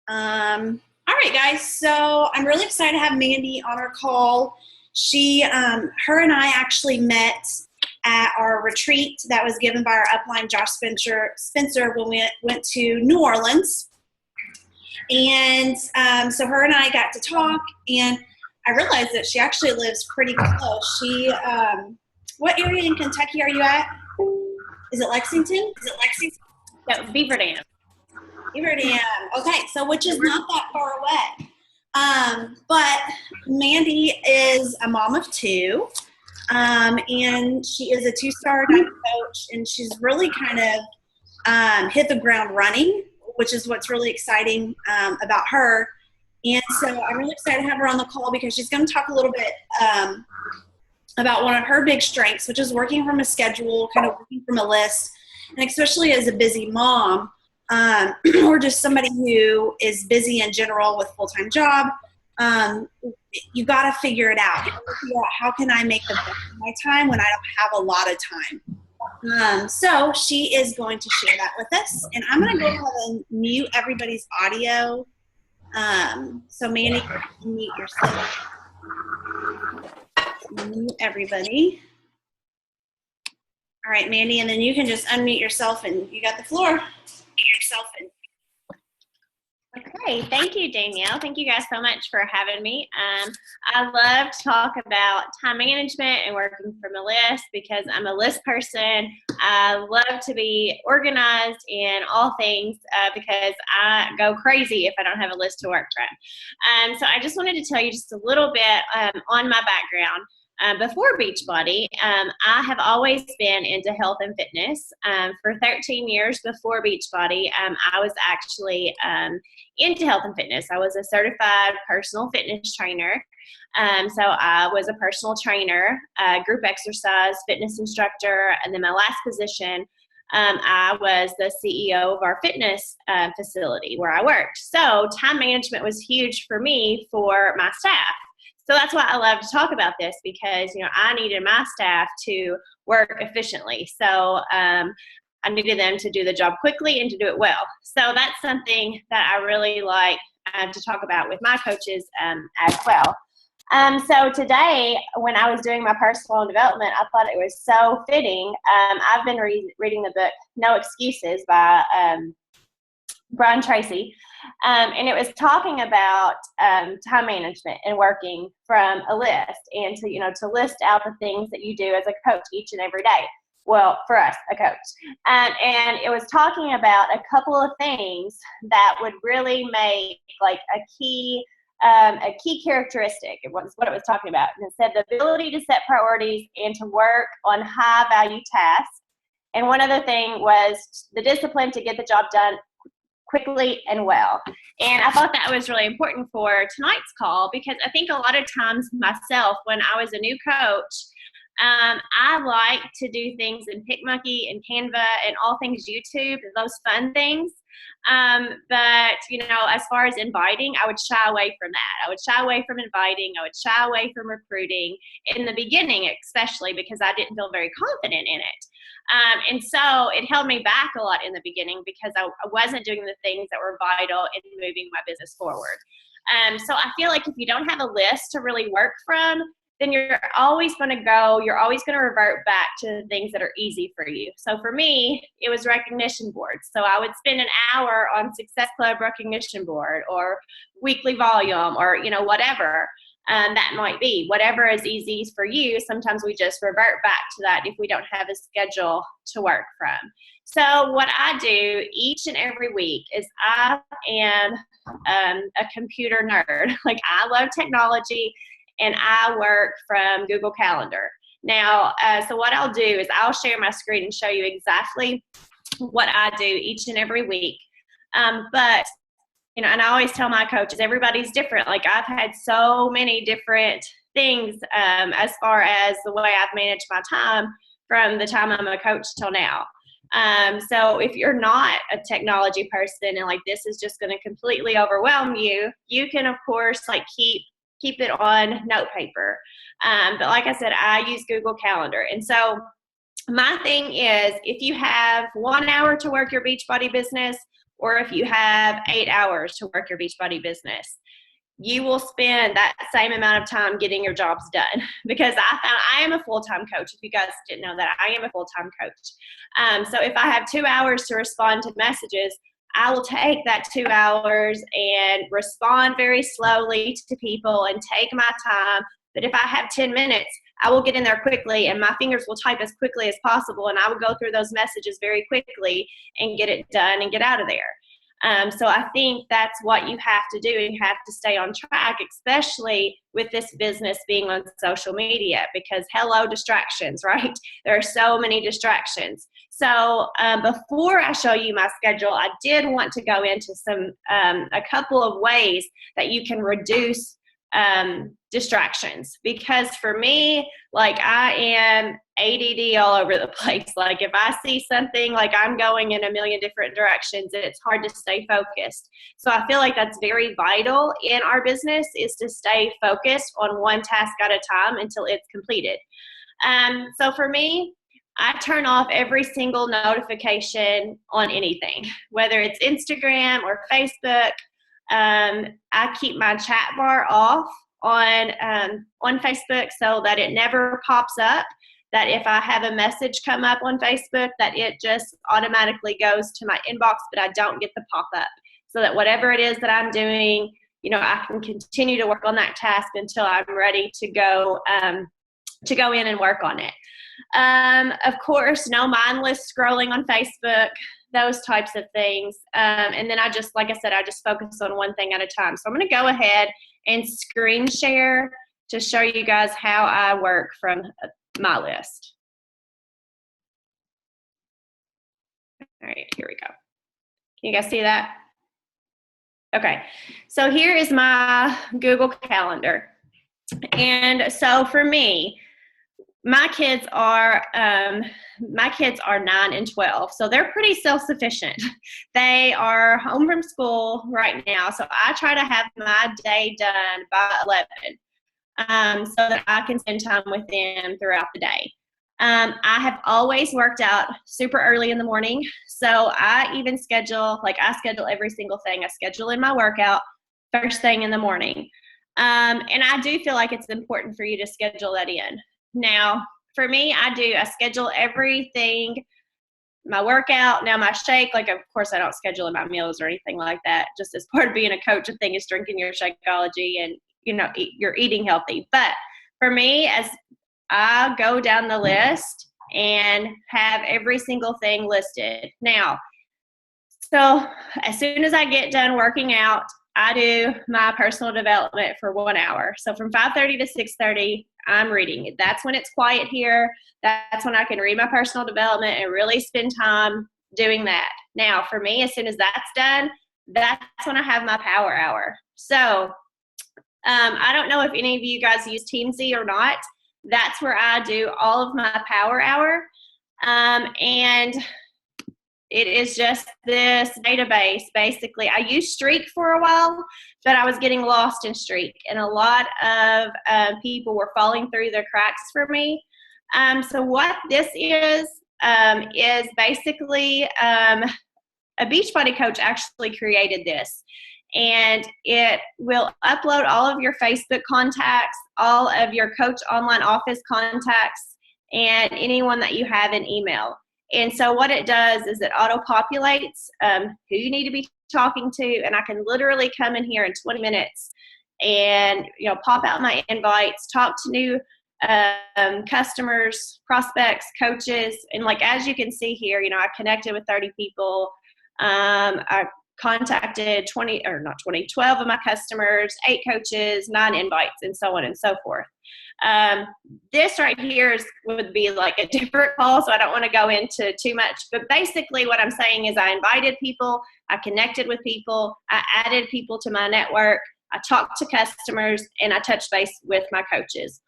All right, guys. So I'm really excited to have Mandy on our call. Her and I actually met at our retreat that was given by our upline Josh Spencer when we went to New Orleans. And so her and I got to talk, and I realized that she actually lives pretty close. What area in Kentucky are you at? Is it Lexington? No, Beaver Dam. Beaver Dam. Okay, so which is not that far away. But Mandy is a mom of two, and she is a two-star dive coach, and she's really kind of hit the ground running, which is what's really exciting about her. And so I'm really excited to have her on the call because she's going to talk a little bit about one of her big strengths, which is working from a schedule, kind of working from a list, and especially as a busy mom, or just somebody who is busy in general with a full-time job, you got to figure it out. You got to figure out, how can I make the best of my time when I don't have a lot of time? So she is going to share that with us, and I'm going to go ahead and mute everybody's audio. So Mandy, mute yourself. Mute everybody. All right, Mandy, and then you can just unmute yourself, and you got the floor. Okay, thank you, Danielle. Thank you guys so much for having me. I love to talk about time management and working from a list because I'm a list person. I love to be organized in all things because I go crazy if I don't have a list to work from. So I just wanted to tell you just a little bit on my background. Before Beachbody, I have always been into health and fitness. For 13 years before Beachbody, I was actually into health and fitness. I was a certified personal fitness trainer. So I was a personal trainer, group exercise, fitness instructor, and then my last position, I was the CEO of our fitness facility where I worked. So time management was huge for me for my staff. So that's why I love to talk about this because, I needed my staff to work efficiently. So I needed them to do the job quickly and to do it well. So that's something that I really like to talk about with my coaches as well. So today, when I was doing my personal development, I thought it was so fitting. I've been reading the book No Excuses by Brian Tracy. And it was talking about time management and working from a list and to list out the things that you do as a coach each and every day. Well, for us, a coach. And it was talking about a couple of things that would really make like a key characteristic. It was what it was talking about. And it said the ability to set priorities and to work on high value tasks. And one other thing was the discipline to get the job done quickly and well. And I thought that was really important for tonight's call because I think a lot of times myself, when I was a new coach, I like to do things in PicMonkey and Canva and all things YouTube, those fun things. But, as far as inviting, I would shy away from that. I would shy away from inviting. I would shy away from recruiting in the beginning, especially because I didn't feel very confident in it. And so it held me back a lot in the beginning because I wasn't doing the things that were vital in moving my business forward. So I feel like if you don't have a list to really work from, then you're always going to revert back to the things that are easy for you. So for me, it was recognition boards. So I would spend an hour on Success Club recognition board or weekly volume or, whatever that might be. Whatever is easy for you, sometimes we just revert back to that if we don't have a schedule to work from. So what I do each and every week is I am a computer nerd. Like I love technology. And I work from Google Calendar. Now, so what I'll do is I'll share my screen and show you exactly what I do each and every week. But, and I always tell my coaches, everybody's different. Like I've had so many different things as far as the way I've managed my time from the time I'm a coach till now. So if you're not a technology person and like this is just going to completely overwhelm you, you can, of course, like keep it on note paper. But like I said, I use Google Calendar. And so my thing is, if you have 1 hour to work your Beachbody business, or if you have 8 hours to work your Beachbody business, you will spend that same amount of time getting your jobs done. Because I found I am a full-time coach. If you guys didn't know that, I am a full-time coach. So if I have 2 hours to respond to messages, I will take that 2 hours and respond very slowly to people and take my time. But if I have 10 minutes, I will get in there quickly and my fingers will type as quickly as possible, and I will go through those messages very quickly and get it done and get out of there. So I think that's what you have to do. You have to stay on track, especially with this business being on social media, because hello, distractions, right? There are so many distractions. So before I show you my schedule, I did want to go into a couple of ways that you can reduce distractions. Because for me, like, I am ADD all over the place. Like, if I see something, like, I'm going in a million different directions, and it's hard to stay focused. So I feel like that's very vital in our business, is to stay focused on one task at a time until it's completed. So for me, I turn off every single notification on anything, whether it's Instagram or Facebook. I keep my chat bar off on Facebook, so that it never pops up. That if I have a message come up on Facebook, that it just automatically goes to my inbox, but I don't get the pop-up. So that whatever it is that I'm doing, I can continue to work on that task until I'm ready to go in and work on it. Of course, no mindless scrolling on Facebook, those types of things. And then I just focus on one thing at a time. So I'm going to go ahead and screen share to show you guys how I work from my list. All right, here we go. Can you guys see that? Okay, so here is my Google Calendar. And so for me, my kids are 9 and 12, so they're pretty self-sufficient. They are home from school right now, so I try to have my day done by 11, so that I can spend time with them throughout the day. I have always worked out super early in the morning, so I schedule every single thing. I schedule in my workout first thing in the morning, and I do feel like it's important for you to schedule that in. Now, for me, I schedule everything, my workout, now my shake. Like, of course, I don't schedule in my meals or anything like that. Just as part of being a coach, the thing is drinking your Shakeology and, you're eating healthy. But for me, as I go down the list and have every single thing listed. Now, so as soon as I get done working out, I do my personal development for 1 hour. So from 5:30 to 6:30, I'm reading. That's when it's quiet here. That's when I can read my personal development and really spend time doing that. Now, for me, as soon as that's done, that's when I have my power hour. So I don't know if any of you guys use Teamsy or not. That's where I do all of my power hour. And it is just this database, basically. I used Streak for a while, but I was getting lost in Streak, and a lot of people were falling through the cracks for me. So what this is basically a Beachbody coach actually created this, and it will upload all of your Facebook contacts, all of your Coach Online Office contacts, and anyone that you have in email. And so what it does is it auto-populates who you need to be talking to, and I can literally come in here in 20 minutes and pop out my invites, talk to new customers, prospects, coaches, and like as you can see here, I connected with 30 people. I contacted 12 of my customers, 8 coaches, 9 invites, and so on and so forth. This right here would be like a different call, so I don't want to go into too much, but basically what I'm saying is I invited people, I connected with people, I added people to my network, I talked to customers, and I touched base with my coaches.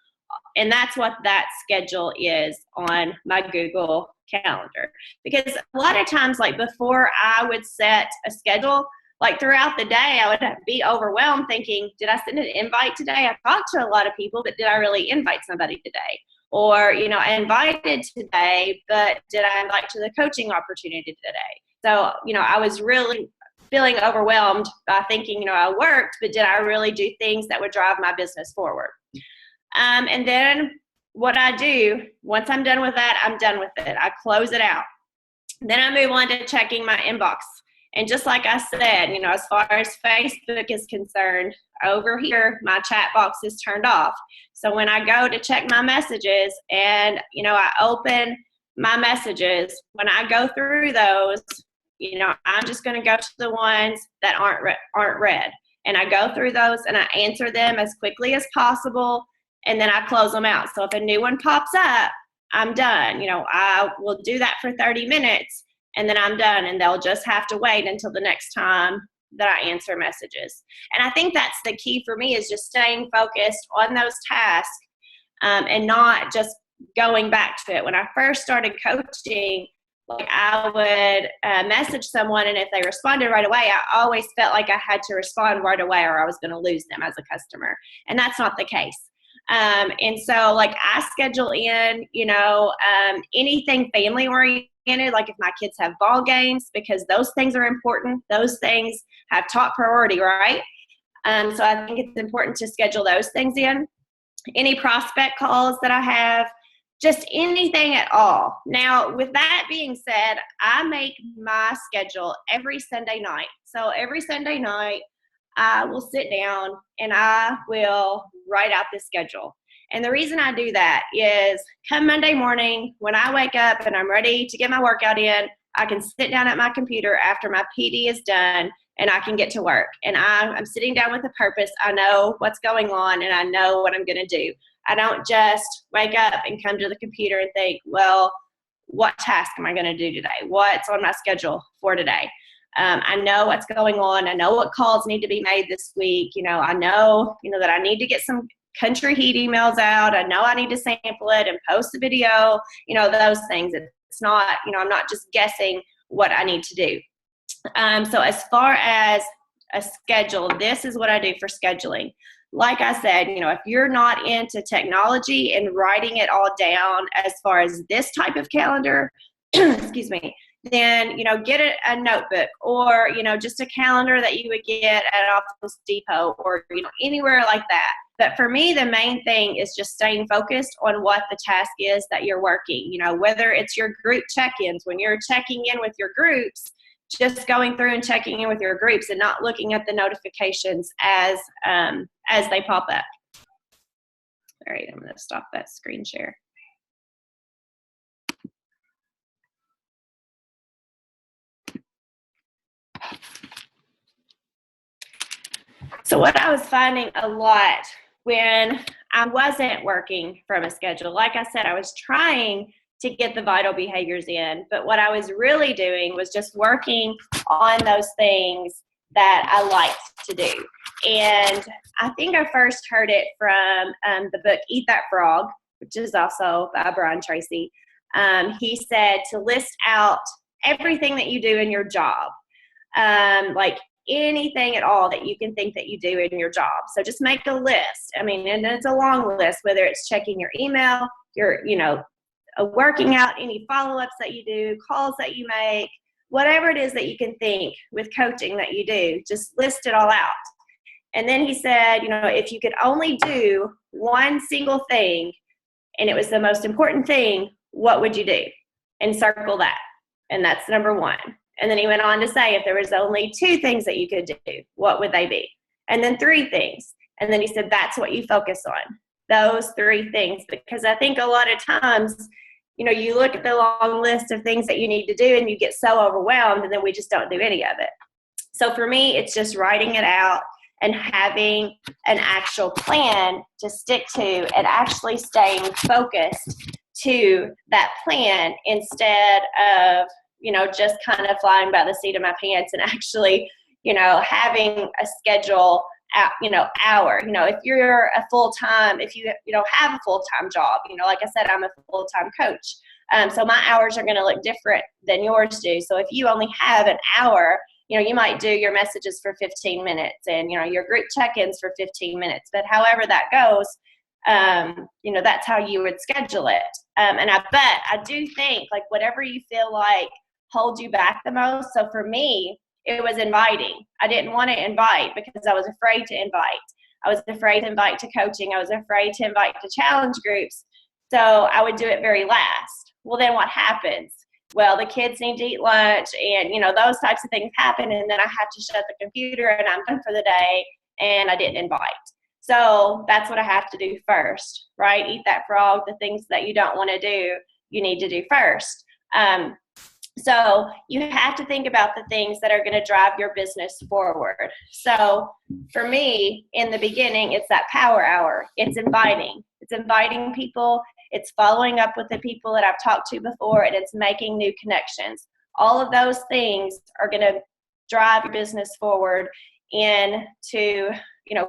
And that's what that schedule is on my Google Calendar. Because a lot of times, like before I would set a schedule, like throughout the day, I would be overwhelmed thinking, did I send an invite today? I talked to a lot of people, but did I really invite somebody today? Or, I invited today, but did I invite to the coaching opportunity today? So, I was really feeling overwhelmed by thinking, I worked, but did I really do things that would drive my business forward? And then what I do, once I'm done with that, I'm done with it. I close it out. Then I move on to checking my inbox. And just like I said, as far as Facebook is concerned, over here, my chat box is turned off. So when I go to check my messages and, I open my messages, when I go through those, I'm just going to go to the ones that aren't read. And I go through those and I answer them as quickly as possible. And then I close them out. So if a new one pops up, I'm done. I will do that for 30 minutes and then I'm done. And they'll just have to wait until the next time that I answer messages. And I think that's the key for me, is just staying focused on those tasks and not just going back to it. When I first started coaching, I would message someone, and if they responded right away, I always felt like I had to respond right away or I was going to lose them as a customer. And that's not the case. And so I schedule in, anything family oriented, like if my kids have ball games, because those things are important. Those things have top priority, right? So I think it's important to schedule those things in. Any prospect calls that I have, just anything at all. Now, with that being said, I make my schedule every Sunday night. So every Sunday night, I will sit down and I will write out the schedule. And the reason I do that is come Monday morning, when I wake up and I'm ready to get my workout in, I can sit down at my computer after my PD is done and I can get to work. And I'm sitting down with a purpose. I know what's going on and I know what I'm going to do. I don't just wake up and come to the computer and think, well, what task am I going to do today? What's on my schedule for today? I know what's going on. I know what calls need to be made this week. I know, that I need to get some country heat emails out. I know I need to sample it and post the video, those things. It's not, I'm not just guessing what I need to do. So as far as a schedule, this is what I do for scheduling. Like I said, if you're not into technology and writing it all down as far as this type of calendar, excuse me, then, get a notebook or, just a calendar that you would get at Office Depot or, anywhere like that. But for me, the main thing is just staying focused on what the task is that you're working, whether it's your group check-ins, when you're checking in with your groups, just going through and checking in with your groups and not looking at the notifications as they pop up. All right, I'm going to stop that screen share. So what I was finding a lot when I wasn't working from a schedule, like I said, I was trying to get the vital behaviors in, but what I was really doing was just working on those things that I liked to do. And I think I first heard it from the book Eat That Frog, which is also by Brian Tracy. He said to list out everything that you do in your job, like anything at all that you can think that you do in your job. So just make a list. And it's a long list, whether it's checking your email, your, working out, any follow-ups that you do, calls that you make, whatever it is that you can think with coaching that you do, just list it all out. And then he said, if you could only do one single thing and it was the most important thing, what would you do? And circle that. And that's number one. And then he went on to say, if there was only two things that you could do, what would they be? And then three things. And then he said, that's what you focus on, those three things. Because I think a lot of times, you look at the long list of things that you need to do and you get so overwhelmed and then we just don't do any of it. So for me, it's just writing it out and having an actual plan to stick to and actually staying focused to that plan instead of, just kind of flying by the seat of my pants and actually, having a schedule hour. If you're a full-time, if you have a full-time job, like I said, I'm a full-time coach. So my hours are going to look different than yours do. So if you only have an hour, you might do your messages for 15 minutes and, your group check-ins for 15 minutes. But however that goes, that's how you would schedule it. And I do think whatever you feel like holds you back the most. So for me, it was inviting. I didn't want to invite because I was afraid to invite. I was afraid to invite to coaching. I was afraid to invite to challenge groups. So I would do it very last. Well, then what happens? Well, the kids need to eat lunch and, those types of things happen. And then I have to shut the computer and I'm done for the day and I didn't invite. So that's what I have to do first, right? Eat that frog. The things that you don't want to do, you need to do first. So you have to think about the things that are going to drive your business forward. So for me, in the beginning, it's that power hour. It's inviting. It's inviting people. It's following up with the people that I've talked to before, and it's making new connections. All of those things are going to drive your business forward into,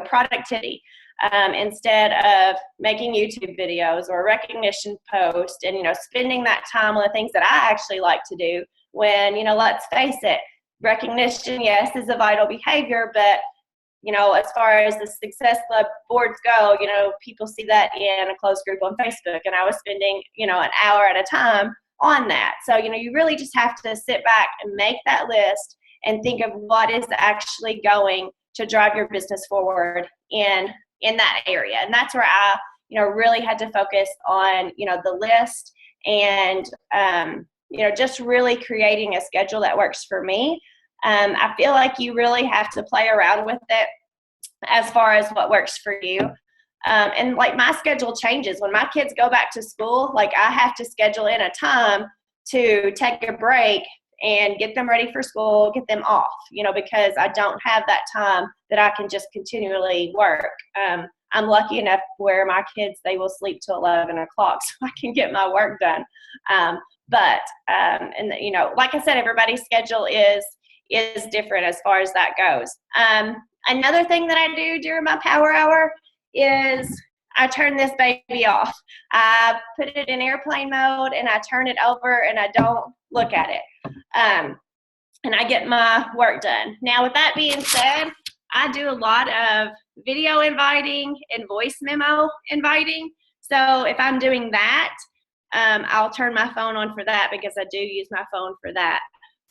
productivity. Instead of making YouTube videos or recognition posts and, spending that time on the things that I actually like to do when, let's face it, recognition, yes, is a vital behavior, but, as far as the Success Club boards go, people see that in a closed group on Facebook, and I was spending, an hour at a time on that. So, you really just have to sit back and make that list and think of what is actually going to drive your business forward in that area. And that's where I, really had to focus on, the list and, just really creating a schedule that works for me. I feel like you really have to play around with it as far as what works for you. And like my schedule changes when my kids go back to school. Like I have to schedule in a time to take a break and get them ready for school, get them off, because I don't have that time that I can just continually work. I'm lucky enough where my kids, they will sleep till 11 o'clock so I can get my work done. But like I said, everybody's schedule is different as far as that goes. Another thing that I do during my power hour is I turn this baby off. I put it in airplane mode and I turn it over and I don't look at it. And I get my work done. Now, with that being said, I do a lot of video inviting and voice memo inviting. So if I'm doing that, I'll turn my phone on for that because I do use my phone for that.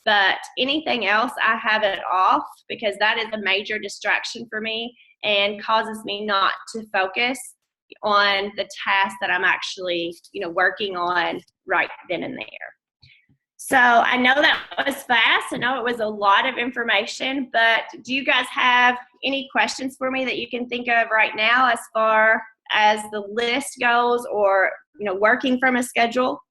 But anything else, I have it off because that is a major distraction for me and causes me not to focus on the task that I'm actually, working on right then and there. So I know that was fast. I know it was a lot of information, but do you guys have any questions for me that you can think of right now as far as the list goes or, working from a schedule?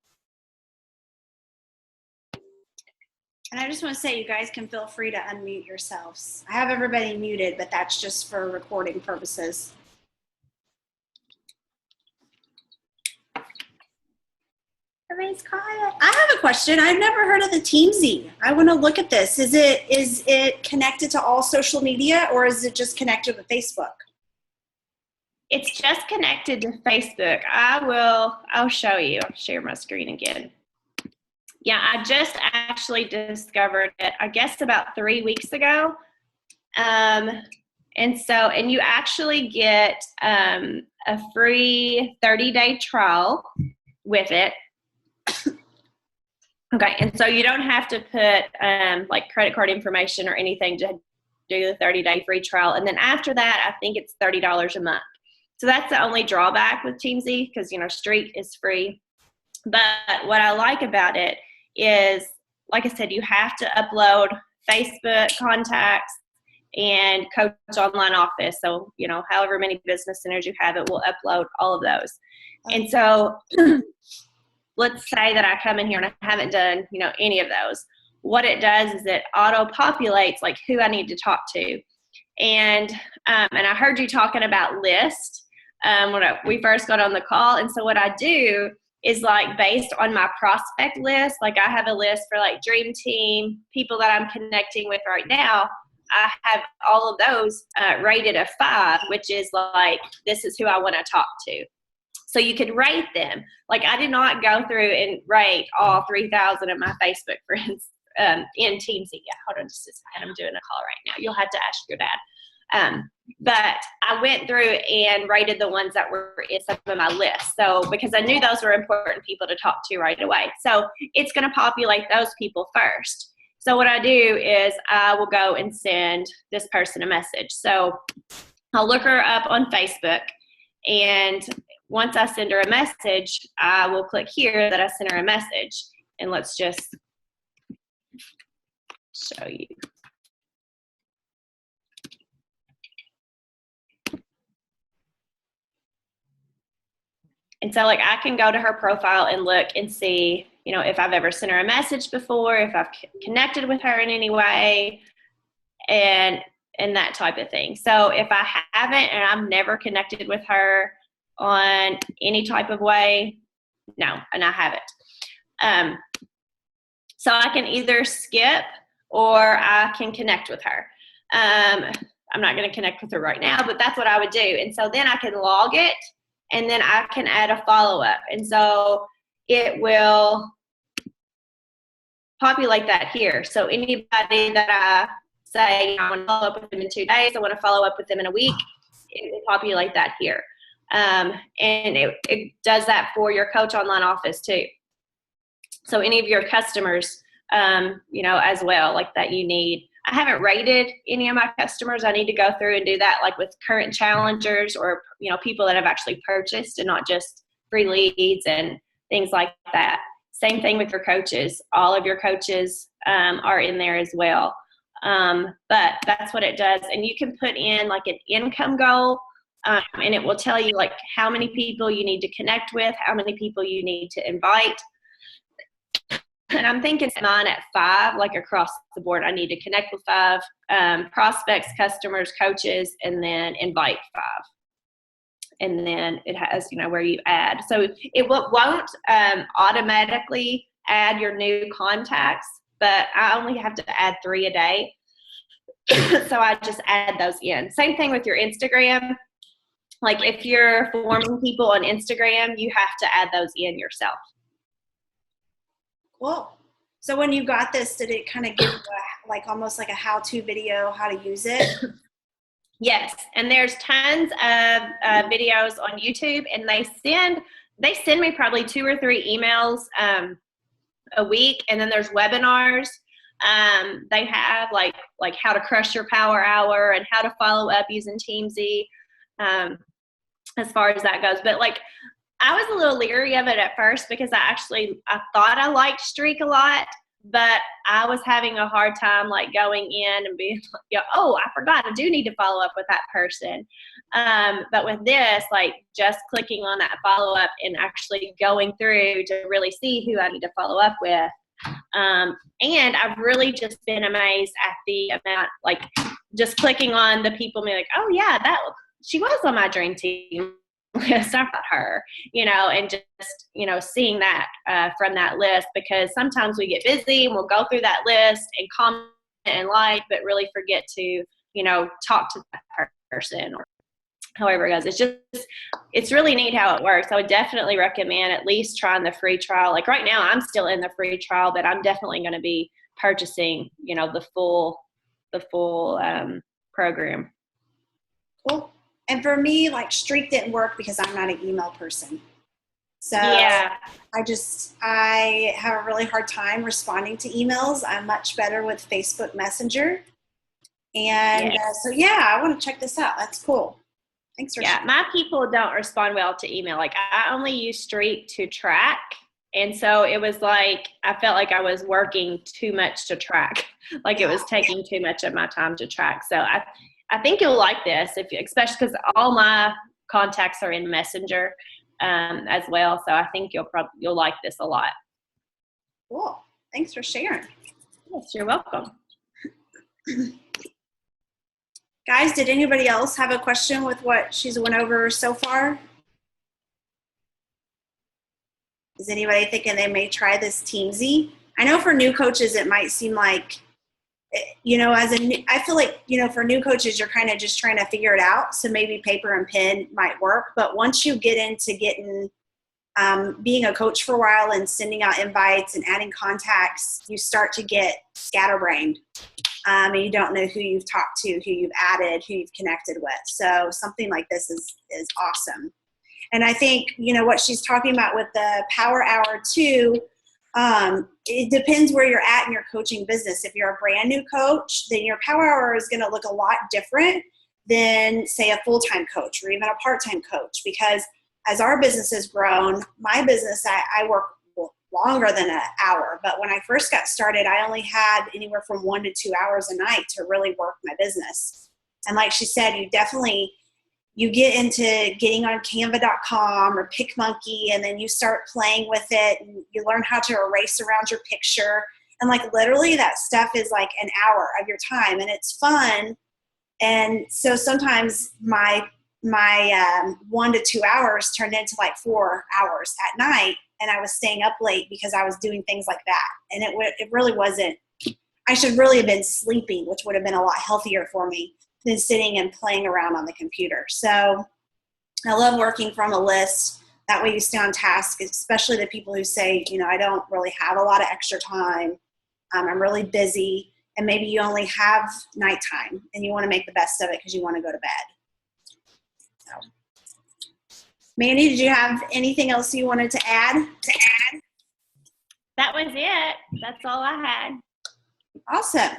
And I just want to say, you guys can feel free to unmute yourselves. I have everybody muted, but that's just for recording purposes. Everybody's quiet. I have a question. I've never heard of the Teamsy. I want to look at this. Is it connected to all social media or is it just connected to Facebook? It's just connected to Facebook. I'll show you. I'll share my screen again. Yeah, I just actually discovered it, I guess about 3 weeks ago. And you actually get a free 30-day trial with it. Okay, and so you don't have to put like credit card information or anything to do the 30-day free trial. And then after that, I think it's $30 a month. So that's the only drawback with Teamsy because, Street is free. But what I like about it is, like I said, you have to upload Facebook contacts and Coach Online Office. So, however many business centers you have, it will upload all of those. And so let's say that I come in here and I haven't done, any of those. What it does is it auto-populates like who I need to talk to. And I heard you talking about lists when we first got on the call. And so what I do is like based on my prospect list, like I have a list for like Dream Team, people that I'm connecting with right now. I have all of those rated a 5, which is like, this is who I want to talk to. So you could rate them. Like I did not go through and rate all 3,000 of my Facebook friends in Teamsy. Yeah, hold on just a second. I'm doing a call right now. You'll have to ask your dad. But I went through and rated the ones that were in some of my lists. So because I knew those were important people to talk to right away. So it's going to populate those people first. So what I do is I will go and send this person a message. So I'll look her up on Facebook, and once I send her a message, I will click here that I sent her a message, and let's just show you. And so like I can go to her profile and look and see, you know, if I've ever sent her a message before, if I've connected with her in any way, and that type of thing. So if I haven't and I've never connected with her on any type of way, no, and I haven't. So I can either skip or I can connect with her. I'm not going to connect with her right now, but that's what I would do. And so then I can log it, and then I can add a follow-up. And so it will populate that here. So anybody that I say, I want to follow up with them in 2 days, I want to follow up with them in a week, it will populate that here. And it does that for your Coach Online office too. So any of your customers, you know, as well, like that you need. I haven't rated any of my customers. I need to go through and do that, like with current challengers or, you know, people that have actually purchased and not just free leads and things like that. Same thing with your coaches. All of your coaches are in there as well. But that's what it does. And you can put in like an income goal, and it will tell you like how many people you need to connect with, how many people you need to invite. And I'm thinking mine at 5, like across the board. I need to connect with 5 prospects, customers, coaches, and then invite 5. And then it has, you know, where you add. So it won't automatically add your new contacts, but I only have to add 3 a day. So I just add those in. Same thing with your Instagram. Like if you're forming people on Instagram, you have to add those in yourself. Cool. So when you got this, did it kind of give like almost like a how-to video how to use it? Yes, and there's tons of videos on YouTube, and they send me probably 2 or 3 emails a week, and then there's webinars. They have like how to crush your power hour and how to follow up using Teamsy, as far as that goes. But like I was a little leery of it at first because I thought I liked Streak a lot, but I was having a hard time like going in and being like, you know, oh, I forgot, I do need to follow up with that person. But with this, like just clicking on that follow up and actually going through to really see who I need to follow up with. And I've really just been amazed at the amount, like just clicking on the people and be like, oh yeah, she was on my dream team. Yes, about her, you know, and just, you know, seeing that from that list, because sometimes we get busy and we'll go through that list and comment and like, but really forget to, you know, talk to that person or however it goes. It's really neat how it works. I would definitely recommend at least trying the free trial. Like right now I'm still in the free trial, but I'm definitely going to be purchasing, you know, the full program. Cool. And for me, like Streak didn't work because I'm not an email person. So yeah. I have a really hard time responding to emails. I'm much better with Facebook Messenger. And yes. So yeah, I want to check this out. That's cool. Thanks for sharing. My people don't respond well to email. Like I only use Streak to track. And so it was like, I felt like I was working too much to track. Like it was taking too much of my time to track. So I think you'll like this, especially because all my contacts are in Messenger as well. So I think you'll like this a lot. Cool. Thanks for sharing. Yes, you're welcome. Guys, did anybody else have a question with what she's went over so far? Is anybody thinking they may try this Teamsy? I know for new coaches, it might seem like, you know, I feel like, you know, for new coaches, you're kind of just trying to figure it out. So maybe paper and pen might work. But once you get into being a coach for a while and sending out invites and adding contacts, you start to get scatterbrained. And you don't know who you've talked to, who you've added, who you've connected with. So something like this is awesome. And I think, you know, what she's talking about with the Power Hour too, It depends where you're at in your coaching business. If you're a brand new coach, then your power hour is going to look a lot different than, say, a full-time coach or even a part-time coach, because as our business has grown, my business, I work longer than an hour. But when I first got started, I only had anywhere from 1 to 2 hours a night to really work my business. And like she said, you get into getting on canva.com or PicMonkey, and then you start playing with it and you learn how to erase around your picture. And like literally that stuff is like an hour of your time, and it's fun. And so sometimes my 1 to 2 hours turned into like 4 hours at night, and I was staying up late because I was doing things like that. And it really wasn't, I should really have been sleeping, which would have been a lot healthier for me than sitting and playing around on the computer. So I love working from a list. That way you stay on task, especially the people who say, I don't really have a lot of extra time. I'm really busy. And maybe you only have nighttime and you want to make the best of it because you want to go to bed. So, Mandy, did you have anything else you wanted to add? That was it. That's all I had. Awesome.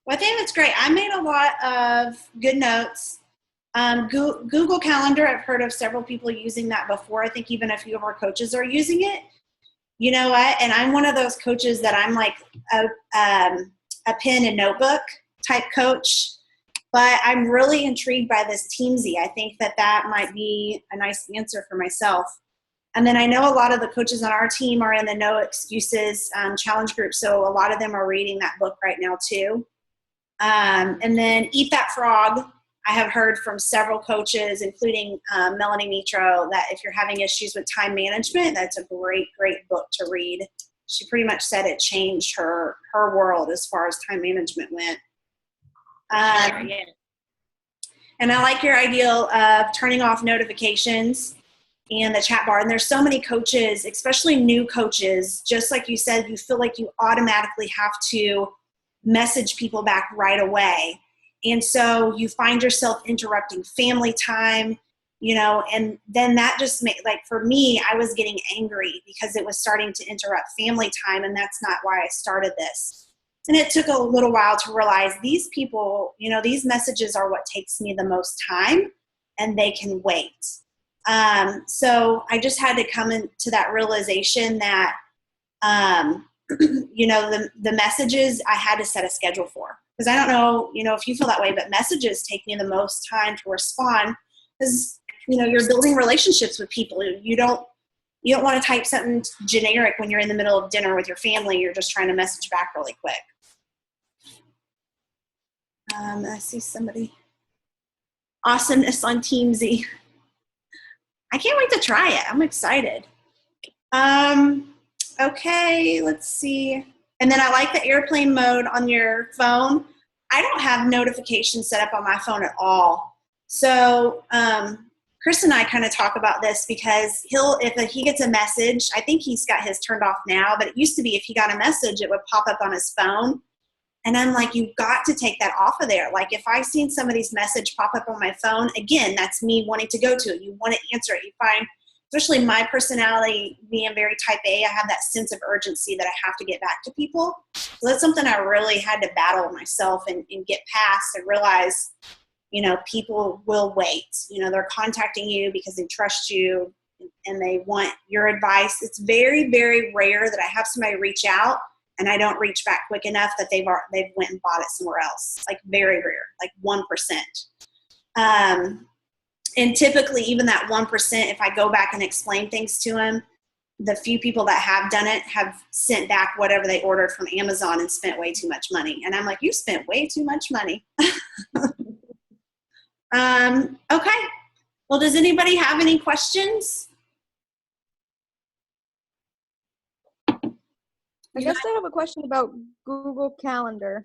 Well, I think that's great. I made a lot of good notes. Google Calendar, I've heard of several people using that before. I think even a few of our coaches are using it. You know what? And I'm one of those coaches that I'm like a pen and notebook type coach. But I'm really intrigued by this Teamsy. I think that might be a nice answer for myself. And then I know a lot of the coaches on our team are in the No Excuses challenge group, so a lot of them are reading that book right now too. And then Eat That Frog, I have heard from several coaches, including Melanie Mitro, that if you're having issues with time management, that's a great, great book to read. She pretty much said it changed her world as far as time management went. Yeah. And I like your idea of turning off notifications and the chat bar. And there's so many coaches, especially new coaches, just like you said, you feel like you automatically have to message people back right away. And so you find yourself interrupting family time, and then that just made, like for me, I was getting angry because it was starting to interrupt family time, and that's not why I started this. And it took a little while to realize these people, these messages are what takes me the most time, and they can wait. So I just had to come into that realization that, the messages I had to set a schedule for. Because I don't know, if you feel that way, but messages take me the most time to respond because, you're building relationships with people. You don't want to type something generic when you're in the middle of dinner with your family. You're just trying to message back really quick. I see somebody. Awesomeness on Teamsy. I can't wait to try it. I'm excited. Okay, let's see. And then I like the airplane mode on your phone. I don't have notifications set up on my phone at all. So Chris and I kind of talk about this because if he gets a message, I think he's got his turned off now, but it used to be if he got a message, it would pop up on his phone. And I'm like, you've got to take that off of there. Like if I seen somebody's message pop up on my phone, again, that's me wanting to go to it. You want to answer it. You find, especially my personality being very type A, I have that sense of urgency that I have to get back to people. So that's something I really had to battle myself and get past and realize, people will wait. They're contacting you because they trust you and they want your advice. It's very, very rare that I have somebody reach out and I don't reach back quick enough that they've went and bought it somewhere else. Like very rare, like 1%. And typically even that 1%, if I go back and explain things to them, the few people that have done it have sent back whatever they ordered from Amazon and spent way too much money. And I'm like, you spent way too much money. Okay. Well, does anybody have any questions? I guess I have a question about Google Calendar.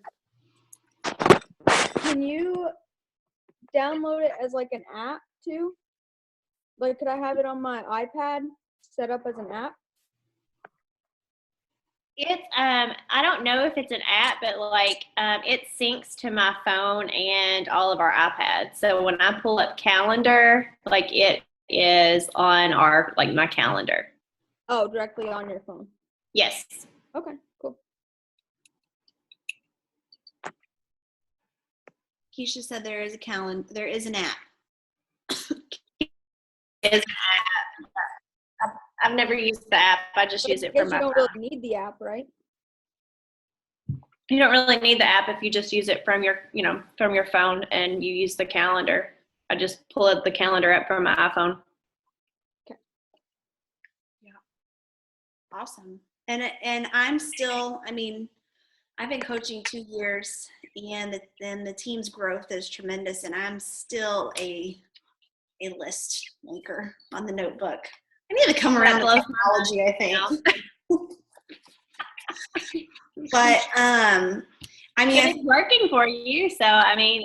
Can you download it as like an app too? Like, could I have it on my iPad set up as an app? It's I don't know if it's an app, but it syncs to my phone and all of our iPads. So when I pull up calendar, it is on my calendar. Oh, directly on your phone. Yes. Okay, cool. Keisha said there is a calendar. There is an app. Is I've never used the app. I just use I it guess from you my don't phone. really need the app, right? You don't really need the app if you just use it from your, from your phone and you use the calendar. I just pull up the calendar app from my iPhone. Awesome. And I'm still, I mean, I've been coaching 2 years, and the team's growth is tremendous, and I'm still a list maker on the notebook. I need to come around to technology, I think. But I mean, it's working for you, so I mean,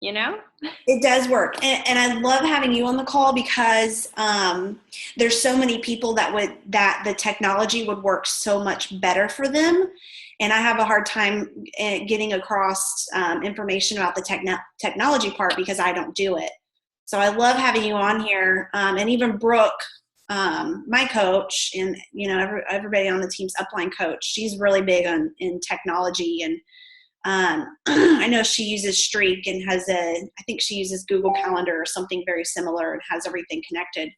it does work, and I love having you on the call because there's so many people that the technology would work so much better for them, and I have a hard time getting across information about the technology part because I don't do it. So I love having you on here, and even Brooke, my coach, and everybody on the team's upline coach. She's really big in technology, and I know she uses Streak and I think she uses Google Calendar or something very similar and has everything connected.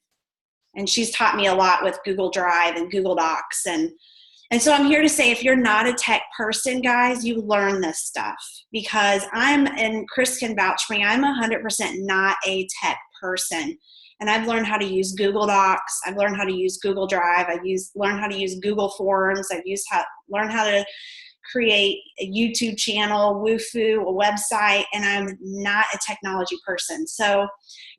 And she's taught me a lot with Google Drive and Google Docs. And so I'm here to say, if you're not a tech person, guys, you learn this stuff, because and Chris can vouch for me, I'm 100% not a tech person. And I've learned how to use Google Docs. I've learned how to use Google Drive. Learned how to use Google Forms. Learned how to create a YouTube channel, Woofu, a website, and I'm not a technology person. So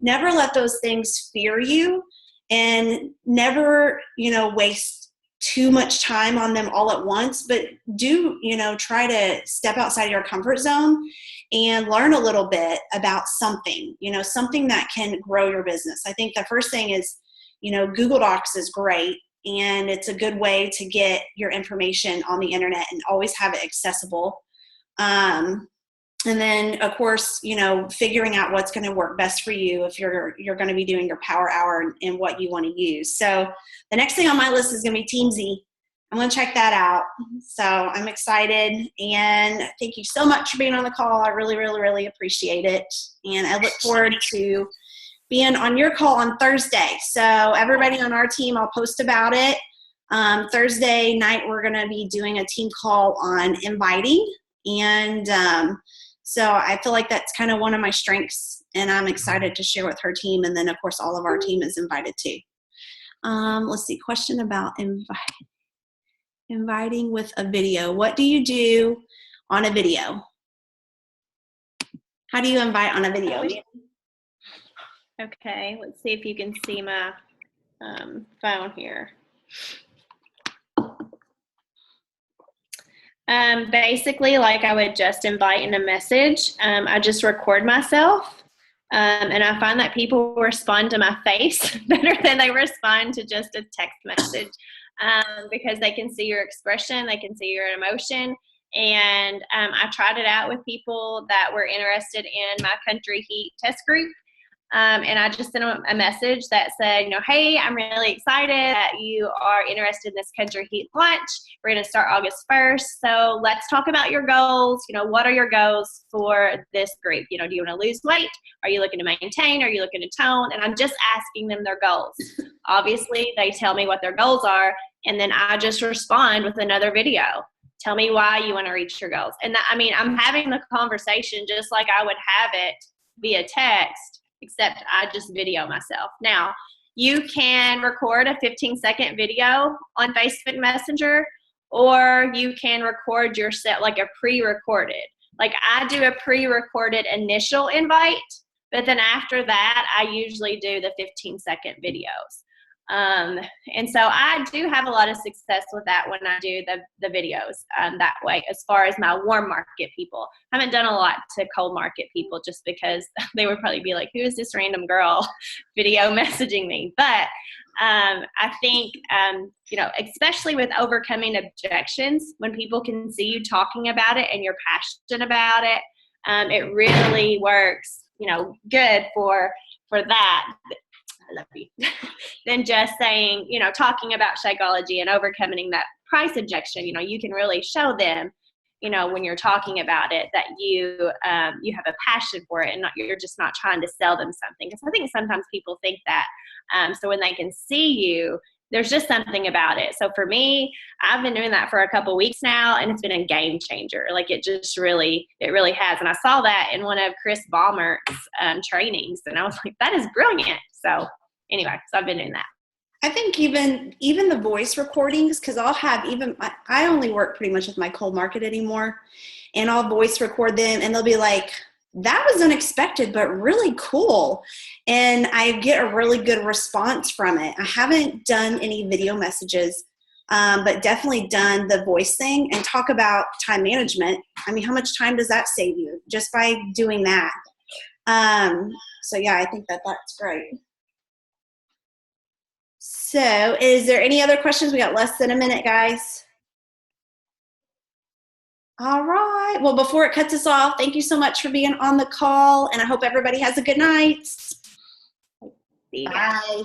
never let those things fear you, and never, waste too much time on them all at once, but do, try to step outside of your comfort zone and learn a little bit about something, something that can grow your business. I think the first thing is, Google Docs is great, and it's a good way to get your information on the internet and always have it accessible. And then, of course, figuring out what's going to work best for you if you're going to be doing your power hour and what you want to use. So the next thing on my list is going to be Teamsy. I'm going to check that out. So I'm excited, and thank you so much for being on the call. I really, really, really appreciate it. And I look forward to being on your call on Thursday. So everybody on our team, I'll post about it. Thursday night, we're going to be doing a team call on inviting. And so I feel like that's kind of one of my strengths, and I'm excited to share with her team. And then, of course, all of our team is invited too. Let's see, question about inviting with a video. What do you do on a video? How do you invite on a video? Okay, let's see if you can see my phone here. Basically, like I would just invite in a message. I just record myself, and I find that people respond to my face better than they respond to just a text message, because they can see your expression, they can see your emotion. And I tried it out with people that were interested in my Country Heat test group. And I just sent them a message that said, hey, I'm really excited that you are interested in this Country Heat lunch. We're going to start August 1st. So let's talk about your goals. What are your goals for this group? Do you want to lose weight? Are you looking to maintain? Are you looking to tone? And I'm just asking them their goals. Obviously, they tell me what their goals are, and then I just respond with another video. Tell me why you want to reach your goals. And I'm having the conversation just like I would have it via text, except I just video myself. Now, you can record a 15-second video on Facebook Messenger, or you can record yourself like a pre-recorded. Like I do a pre-recorded initial invite, but then after that, I usually do the 15-second videos. And so I do have a lot of success with that when I do the videos that way, as far as my warm market people. I haven't done a lot to cold market people just because they would probably be like, who is this random girl video messaging me? But I think, especially with overcoming objections, when people can see you talking about it and you're passionate about it, it really works, good for that. I love you, than just saying, talking about Shakeology and overcoming that price objection. You can really show them, when you're talking about it, that you have a passion for it, and you're just not trying to sell them something. Because I think sometimes people think that. So when they can see you, there's just something about it. So for me, I've been doing that for a couple weeks now, and it's been a game changer. Like it really has. And I saw that in one of Chris Ballmer's trainings, and I was like, that is brilliant. So anyway, so I've been doing that. I think even the voice recordings, because I only work pretty much with my cold market anymore, and I'll voice record them, and they'll be like, that was unexpected, but really cool. And I get a really good response from it. I haven't done any video messages, but definitely done the voice thing and talk about time management. I mean, how much time does that save you just by doing that? So yeah, I think that's great. So is there any other questions? We got less than a minute, guys. All right. Well, before it cuts us off, thank you so much for being on the call, and I hope everybody has a good night. See ya. Bye.